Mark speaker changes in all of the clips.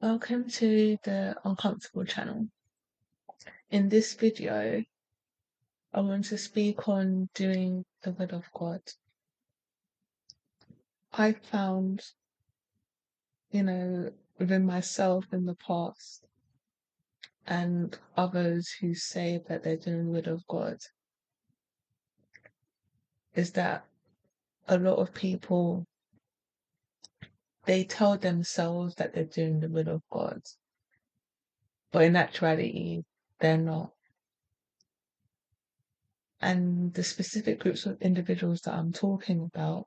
Speaker 1: Welcome to the Uncomfortable channel. In this video, I want to speak on doing the will of God. I found, within myself in the past and others who say that they're doing the will of God, is that a lot of people, they tell themselves that they're doing the will of God, but in actuality, they're not. And the specific groups of individuals that I'm talking about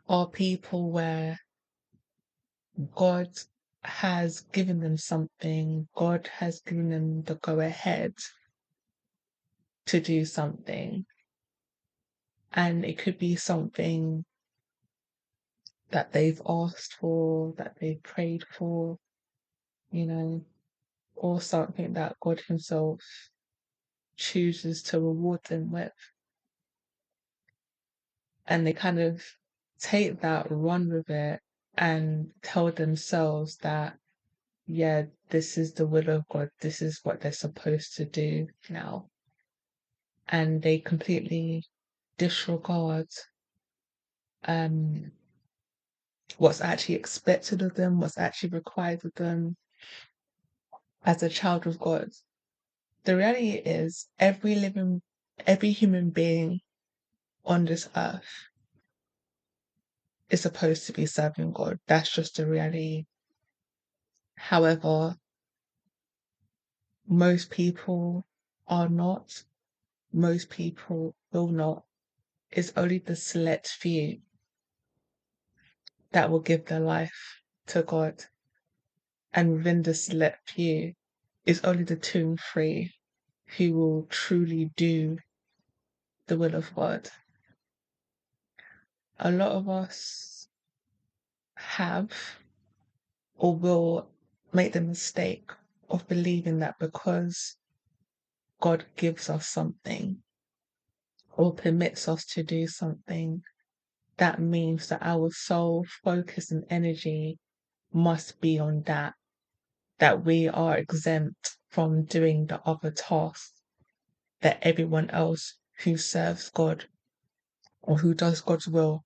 Speaker 1: are people where God has given them something, God has given them the go ahead to do something. And it could be something that they've asked for, that they've prayed for, you know, or something that God Himself chooses to reward them with. And they kind of take that, run with it, and tell themselves that, yeah, this is the will of God, this is what they're supposed to do now. And they completely disregard um, what's actually expected of them, what's actually required of them as a child of God. The reality is, every human being on this earth is supposed to be serving God. That's just the reality. However, most people are not. Most people will not. It's only the select few that will give their life to God. And within the select few, it's only the 2 and 3 who will truly do the will of God. A lot of us have or will make the mistake of believing that because God gives us something or permits us to do something, that means that our sole focus and energy must be on that we are exempt from doing the other tasks that everyone else who serves God or who does God's will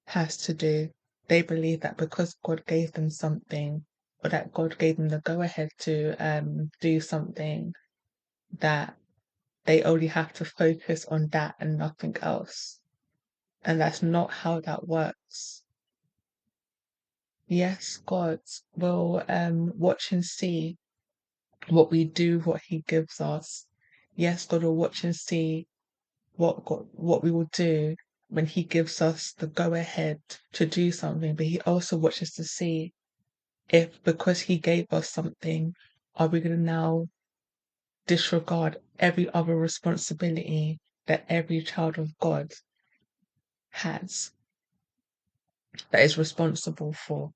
Speaker 1: has to do. They believe that because God gave them something, or that God gave them the go ahead to do something, that they only have to focus on that and nothing else. And that's not how that works. Yes, God will watch and see what we do, what He gives us. Yes, God will watch and see what we will do when He gives us the go ahead to do something, but He also watches to see if, because He gave us something, are we going to now disregard every other responsibility that every child of God has, that is responsible for?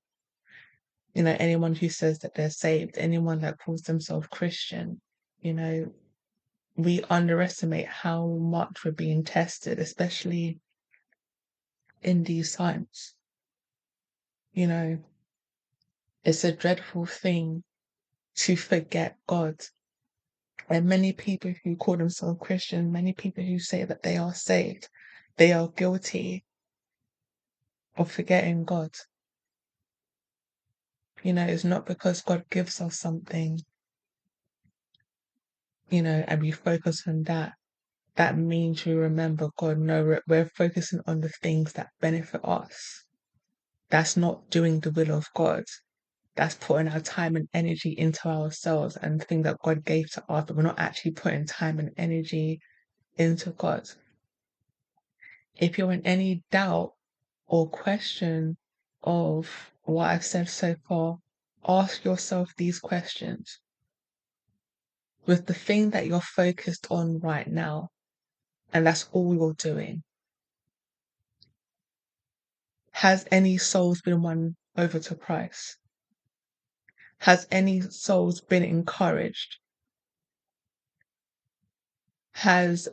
Speaker 1: Anyone who says that they're saved, anyone that calls themselves Christian, you know, we underestimate how much we're being tested, especially in these times. It's a dreadful thing to forget God. And many people who call themselves Christian, many people who say that they are saved, they are guilty of forgetting God. It's not because God gives us something, and we focus on that. That means we remember God. No, we're focusing on the things that benefit us. That's not doing the will of God. That's putting our time and energy into ourselves and the thing that God gave to us, but we're not actually putting time and energy into God. If you're in any doubt or question of what I've said so far, ask yourself these questions. With the thing that you're focused on right now, and that's all you're doing, has any souls been won over to Christ? Has any souls been encouraged? Has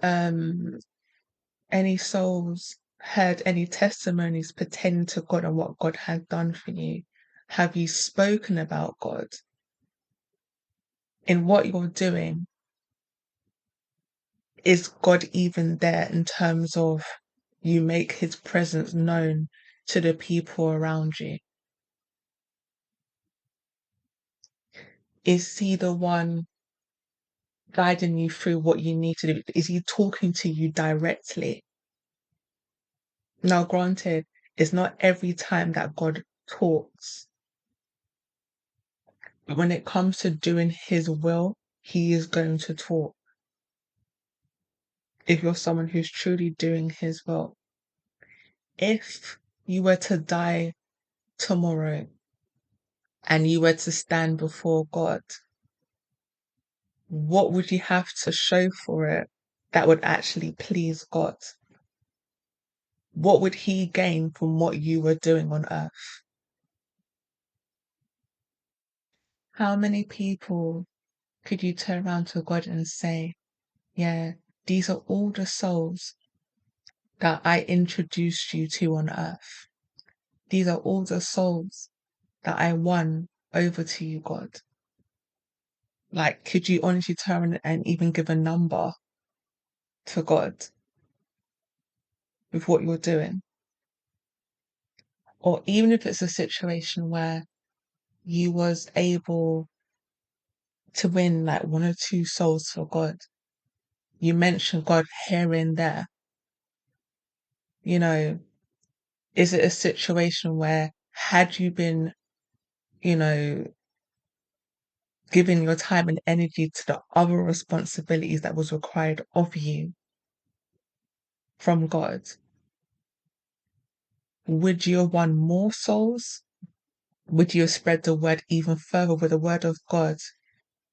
Speaker 1: any souls heard any testimonies pertaining to God and what God has done for you? Have you spoken about God? In what you're doing, is God even there in terms of you make his presence known to the people around you? Is he the one guiding you through what you need to do? Is he talking to you directly? Now, granted, it's not every time that God talks, but when it comes to doing his will, he is going to talk. If you're someone who's truly doing his will, if you were to die tomorrow and you were to stand before God, what would you have to show for it that would actually please God? What would he gain from what you were doing on earth? How many people could you turn around to God and say, yeah, these are all the souls that I introduced you to on earth. These are all the souls that I won over to you, God. Like, could you honestly turn and even give a number to God with what you're doing? Or even if it's a situation where you was able to win like one or two souls for God, you mentioned God here and there, you know, is it a situation where had you been, you know, giving your time and energy to the other responsibilities that was required of you from God, would you have won more souls? Would you have spread the word even further? Would the word of God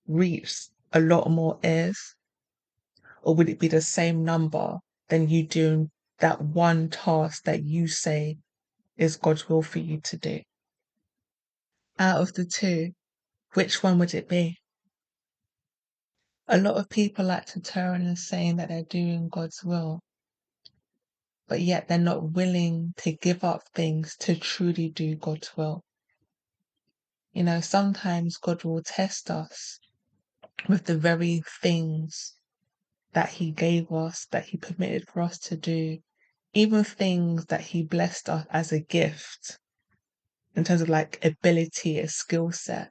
Speaker 1: reach a lot more ears? Or would it be the same number than you doing that one task that you say is God's will for you to do? Out of the two, which one would it be? A lot of people like to turn and saying that they're doing God's will, but yet they're not willing to give up things to truly do God's will. You know, sometimes God will test us with the very things that He gave us, that He permitted for us to do, even things that He blessed us as a gift in terms of like ability, a skill set.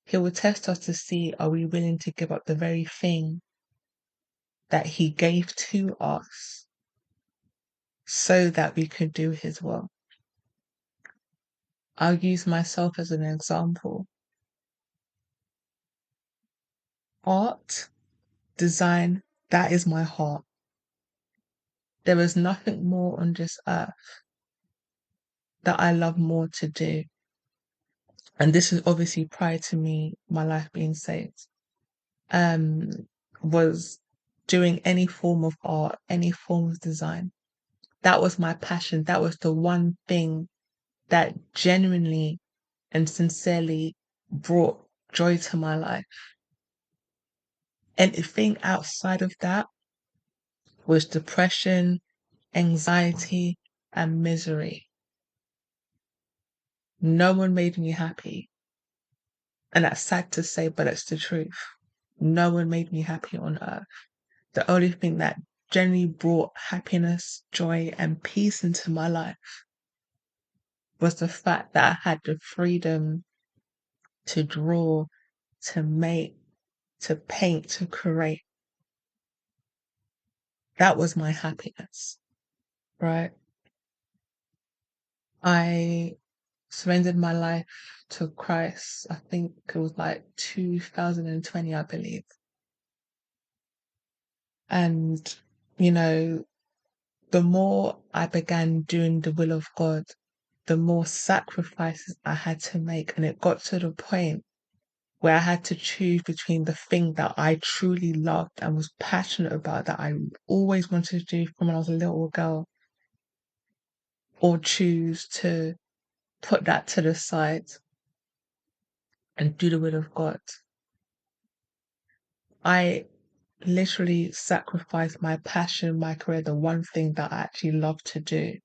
Speaker 1: He will test us to see, are we willing to give up the very thing that He gave to us so that we could do His will? I'll use myself as an example. Art, design, that is my heart. There is nothing more on this earth that I love more to do. And this is obviously prior to me, my life being saved. Um, was doing any form of art, any form of design. That was my passion. That was the one thing that genuinely and sincerely brought joy to my life. Anything outside of that was depression, anxiety, and misery. No one made me happy. And that's sad to say, but it's the truth. No one made me happy on earth. The only thing that genuinely brought happiness, joy, and peace into my life was the fact that I had the freedom to draw, to make, to paint, to create. That was my happiness, right? I surrendered my life to Christ. I think it was like 2020, I believe. And, you know, the more I began doing the will of God, the more sacrifices I had to make. And it got to the point where I had to choose between the thing that I truly loved and was passionate about, that I always wanted to do from when I was a little girl, or choose to put that to the side and do the will of God. I literally sacrificed my passion, my career, the one thing that I actually love to do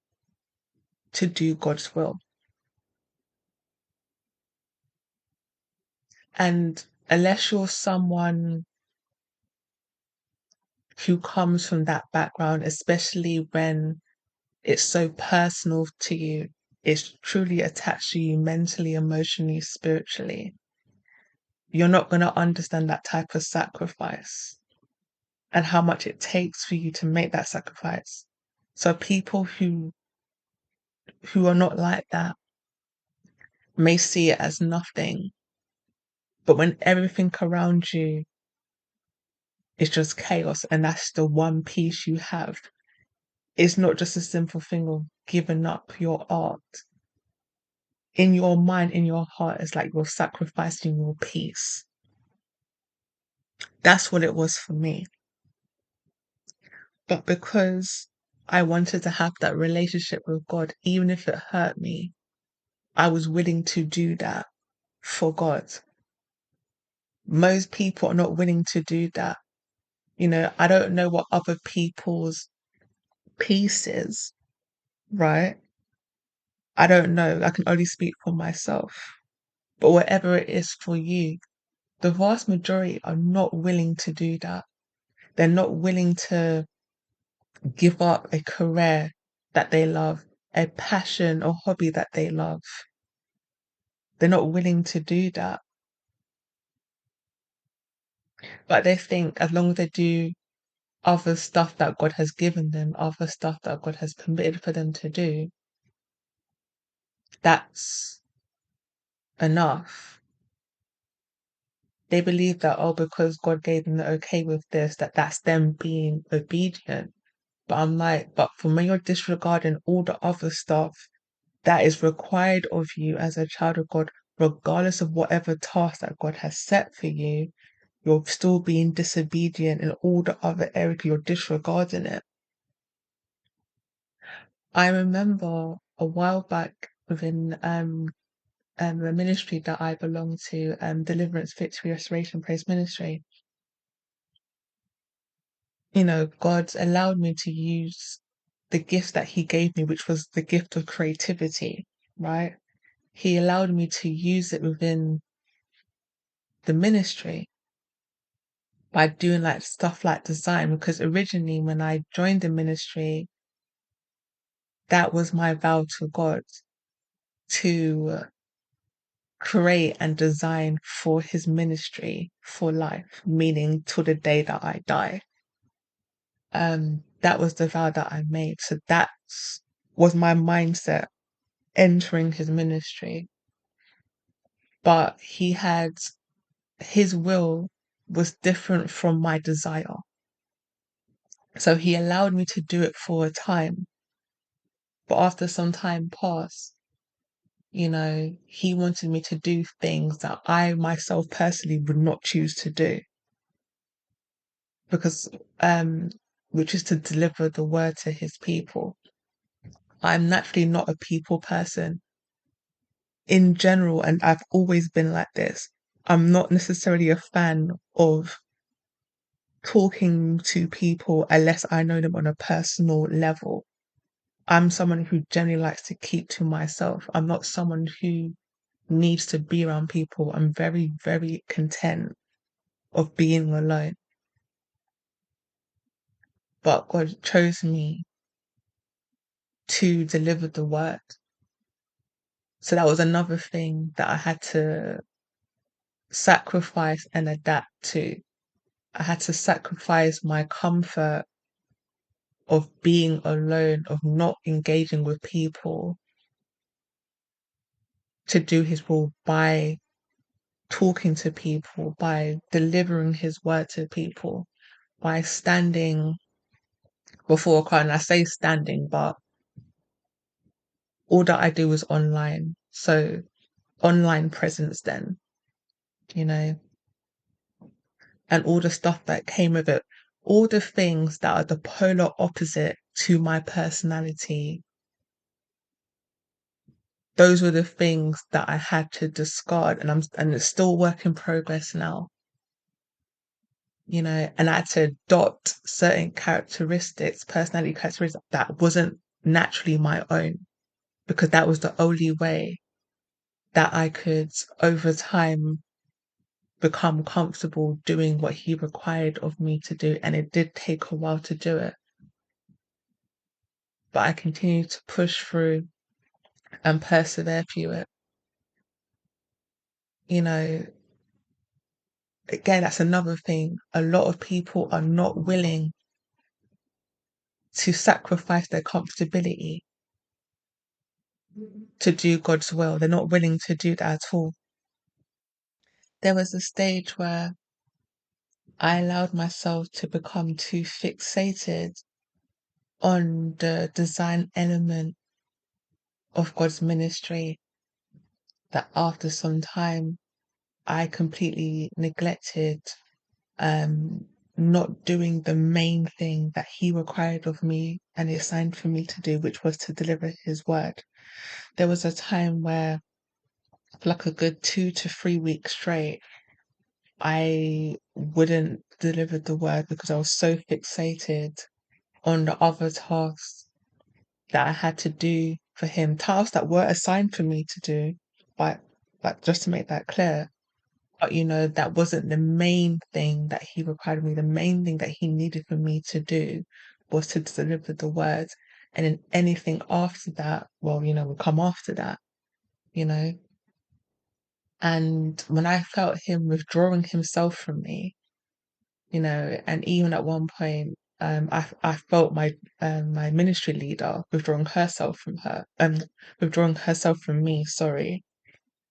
Speaker 1: God's will. And unless you're someone who comes from that background, especially when it's so personal to you, it's truly attached to you mentally, emotionally, spiritually, you're not going to understand that type of sacrifice and how much it takes for you to make that sacrifice. So people who are not like that may see it as nothing, but when everything around you is just chaos and that's the one piece you have, it's not just a simple thing of giving up your art. In your mind, in your heart, it's like you're sacrificing your peace. That's what it was for me. But because I wanted to have that relationship with God, even if it hurt me, I was willing to do that for God. Most people are not willing to do that. I don't know what other people's peace is, right? I don't know. I can only speak for myself. But whatever it is for you, the vast majority are not willing to do that. They're not willing to give up a career that they love, a passion or hobby that they love. They're not willing to do that. But they think as long as they do other stuff that God has given them, other stuff that God has permitted for them to do, that's enough. They believe that, oh, because God gave them the okay with this, that's them being obedient. But I'm like, but for me, you're disregarding all the other stuff that is required of you as a child of God, regardless of whatever task that God has set for you, you're still being disobedient in all the other areas, you're disregarding it. I remember a while back within the ministry that I belong to, Deliverance, Victory, Restoration, Praise Ministry. God allowed me to use the gift that He gave me, which was the gift of creativity, right? He allowed me to use it within the ministry by doing like stuff like design, because originally when I joined the ministry, that was my vow to God to create and design for His ministry for life, meaning till the day that I die. That was the vow that I made. So that was my mindset entering His ministry. But His will was different from my desire. So He allowed me to do it for a time. But after some time passed, He wanted me to do things that I myself personally would not choose to do. Because, which is to deliver the word to His people. I'm naturally not a people person in general, and I've always been like this. I'm not necessarily a fan of talking to people unless I know them on a personal level. I'm someone who generally likes to keep to myself. I'm not someone who needs to be around people. I'm very, very content of being alone. But God chose me to deliver the word. So that was another thing that I had to sacrifice and adapt to. I had to sacrifice my comfort of being alone, of not engaging with people to do His will by talking to people, by delivering His word to people, by standing before a crowd. And I say standing, but all that I do is online. So online presence then, you know, and all the stuff that came with it, all the things that are the polar opposite to my personality. Those were the things that I had to discard, and it's still work in progress now. And I had to adopt certain characteristics, personality characteristics that wasn't naturally my own, because that was the only way that I could, over time, become comfortable doing what he required of me to do. And it did take a while to do it, but I continued to push through and persevere through it. You know, again, that's another thing. A lot of people are not willing to sacrifice their comfortability to do God's will. They're not willing to do that at all. There was a stage where I allowed myself to become too fixated on the design element of God's ministry that after some time I completely neglected um, not doing the main thing that He required of me and assigned for me to do, which was to deliver His word. There was a time where, for like a good 2 to 3 weeks straight, I wouldn't deliver the word because I was so fixated on the other tasks that I had to do for him, tasks that were assigned for me to do, but like just to make that clear. But that wasn't the main thing that he required of me. The main thing that he needed for me to do was to deliver the word. And then anything after that, well, will come after that, you know. And when I felt him withdrawing himself from me, and even at one point, I felt my ministry leader withdrawing herself from me. Sorry,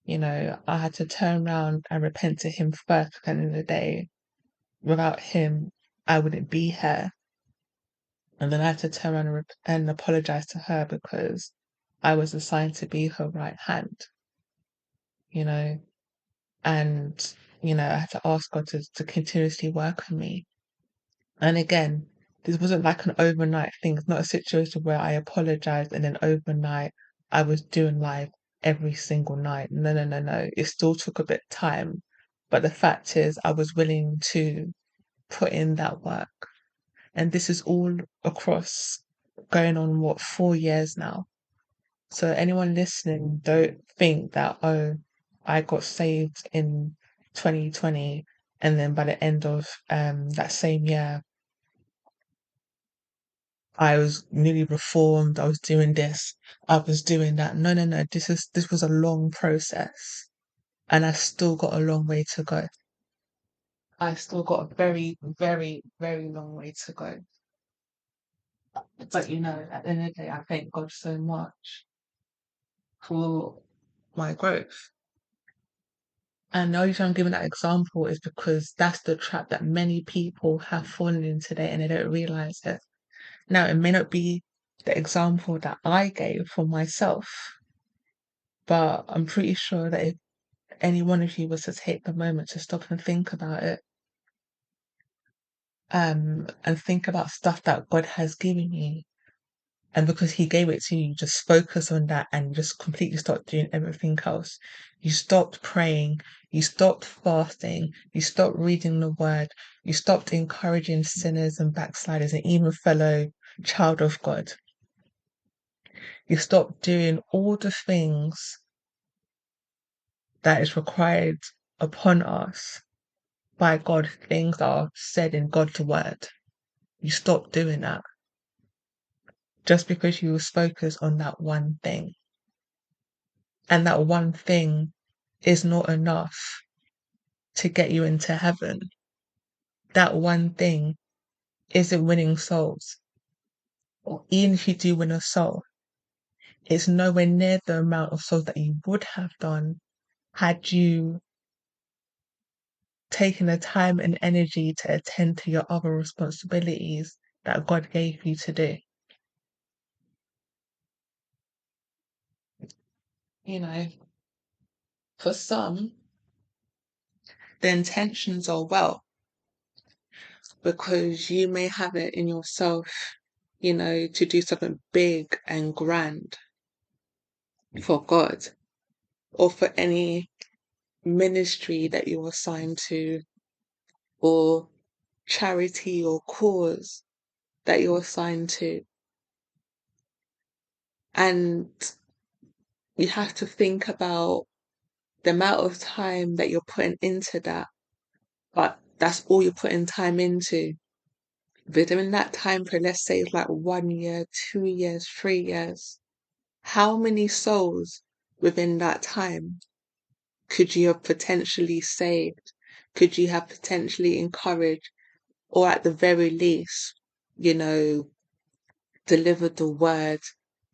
Speaker 1: I had to turn around and repent to him first. At the end of the day, without him, I wouldn't be here. And then I had to turn around and apologize to her because I was assigned to be her right hand. You know, and I had to ask God to continuously work on me. And again, this wasn't like an overnight thing. It's not a situation where I apologized and then overnight I was doing live every single night. No, no, no, no. It still took a bit of time. But the fact is, I was willing to put in that work. And this is all across going on, 4 years now. So anyone listening, don't think that, oh, I got saved in 2020 and then by the end of that same year, I was newly reformed, I was doing this, I was doing that. No, no, no. This was a long process. And I still got a long way to go. I still got a very, very, very long way to go. But at the end of the day, I thank God so much for my growth. And the only reason I'm giving that example is because that's the trap that many people have fallen in today and they don't realize it. Now, it may not be the example that I gave for myself, but I'm pretty sure that if any one of you was to take the moment to stop and think about it, and think about stuff that God has given you, and because He gave it to you, you just focus on that and just completely stop doing everything else. You stopped praying, you stopped fasting, you stopped reading the word, you stopped encouraging sinners and backsliders and even fellow child of God. You stopped doing all the things that is required upon us by God, things that are said in God's word. You stop doing that just because you was focused on that one thing. And that one thing is not enough to get you into heaven. That one thing isn't winning souls. Or even if you do win a soul, it's nowhere near the amount of souls that you would have done had you taken the time and energy to attend to your other responsibilities that God gave you to do. You know, for some, the intentions are well, because you may have it in yourself, to do something big and grand for God or for any ministry that you're assigned to or charity or cause that you're assigned to. And you have to think about the amount of time that you're putting into that but that's all you're putting time into. Within that time period, let's say it's like 1 year, 2 years, 3 years, how many souls within that time could you have potentially saved? Could you have potentially encouraged, or at the very least, you know, delivered the word,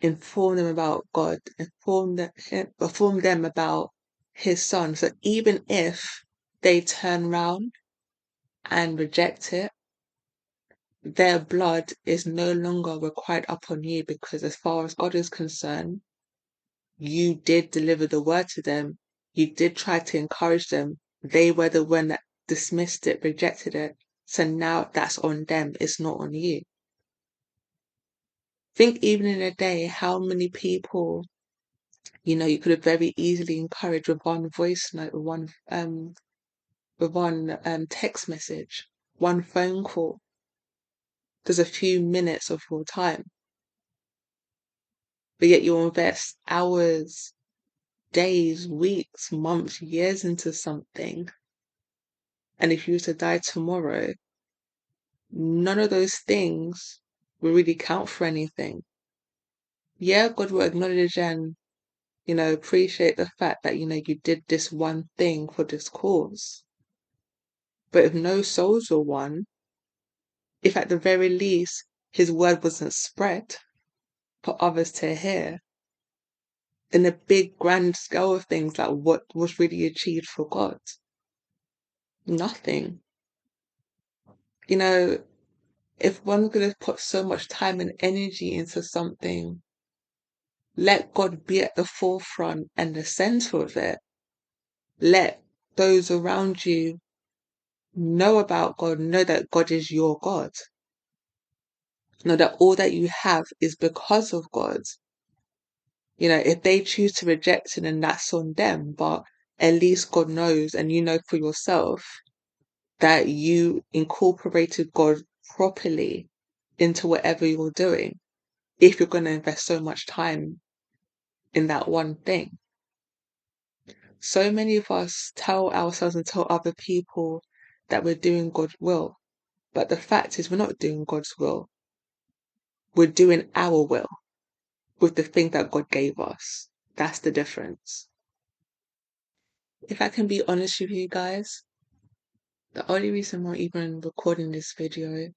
Speaker 1: inform them about God, inform them about His Son. So even if they turn round and reject it, their blood is no longer required upon you, because as far as God is concerned, you did deliver the word to them. You did try to encourage them. They were the one that dismissed it, rejected it. So now that's on them. It's not on you. Think even in a day, how many people, you could have very easily encouraged with one voice note, with one text message, one phone call. There's a few minutes of your time, but yet you'll invest hours, days, weeks, months, years into something. And if you were to die tomorrow, none of those things will really count for anything. Yeah, God will acknowledge and, appreciate the fact that, you did this one thing for this cause. But if no souls were won, if at the very least his word wasn't spread for others to hear, in the big grand scale of things, like what was really achieved for God? Nothing. If one's going to put so much time and energy into something, let God be at the forefront and the center of it. Let those around you know about God, know that God is your God. Know that all that you have is because of God. If they choose to reject it, then that's on them. But at least God knows, and you know for yourself that you incorporated God properly into whatever you're doing, if you're going to invest so much time in that one thing. So many of us tell ourselves and tell other people that we're doing God's will. But the fact is, we're not doing God's will. We're doing our will with the thing that God gave us. That's the difference. If I can be honest with you guys, the only reason we're even recording this video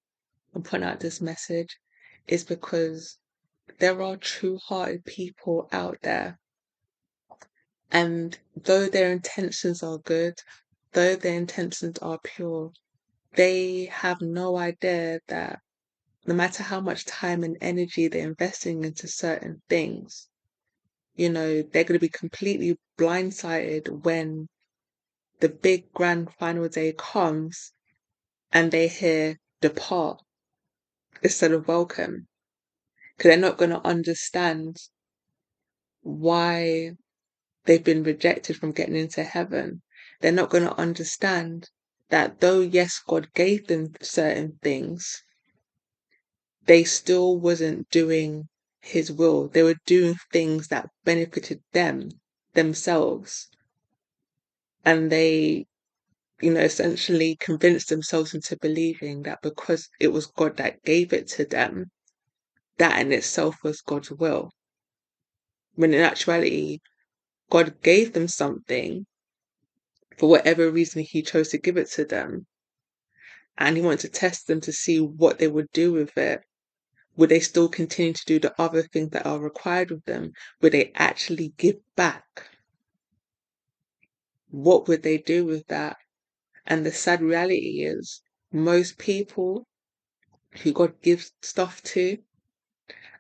Speaker 1: and putting out this message is because there are true-hearted people out there. And though their intentions are good, though their intentions are pure, they have no idea that no matter how much time and energy they're investing into certain things, they're going to be completely blindsided when the big grand final day comes and they hear depart instead of welcome. Because they're not going to understand why they've been rejected from getting into heaven. They're not going to understand that though, yes, God gave them certain things, they still wasn't doing his will. They were doing things that benefited themselves. And they, essentially convinced themselves into believing that because it was God that gave it to them, that in itself was God's will. When in actuality, God gave them something for whatever reason he chose to give it to them. And he wanted to test them to see what they would do with it. Would they still continue to do the other things that are required of them? Would they actually give back? What would they do with that? And the sad reality is, most people who God gives stuff to,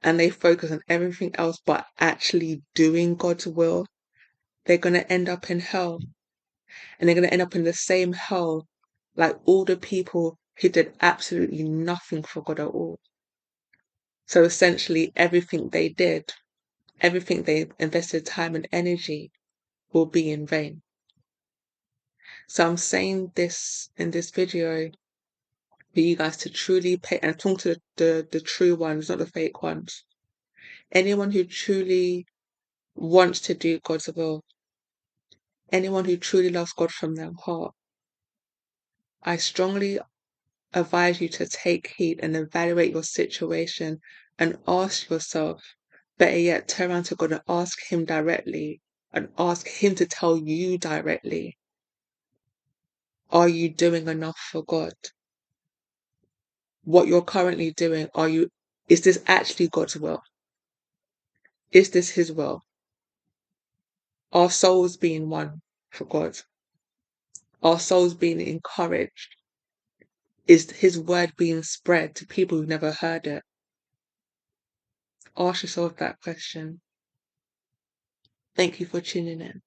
Speaker 1: and they focus on everything else but actually doing God's will, they're going to end up in hell. And they're going to end up in the same hell like all the people who did absolutely nothing for God at all. So essentially, everything they did, everything they invested time and energy, will be in vain. So I'm saying this in this video for you guys to truly pay, and talk to the true ones, not the fake ones. Anyone who truly wants to do God's will, anyone who truly loves God from their heart, I strongly advise you to take heed and evaluate your situation and ask yourself, better yet, turn around to God and ask Him directly and ask Him to tell you directly, are you doing enough for God? What you're currently doing, is this actually God's will? Is this His will? Are souls being won for God? Are souls being encouraged? Is His word being spread to people who've never heard it? Ask yourself that question. Thank you for tuning in.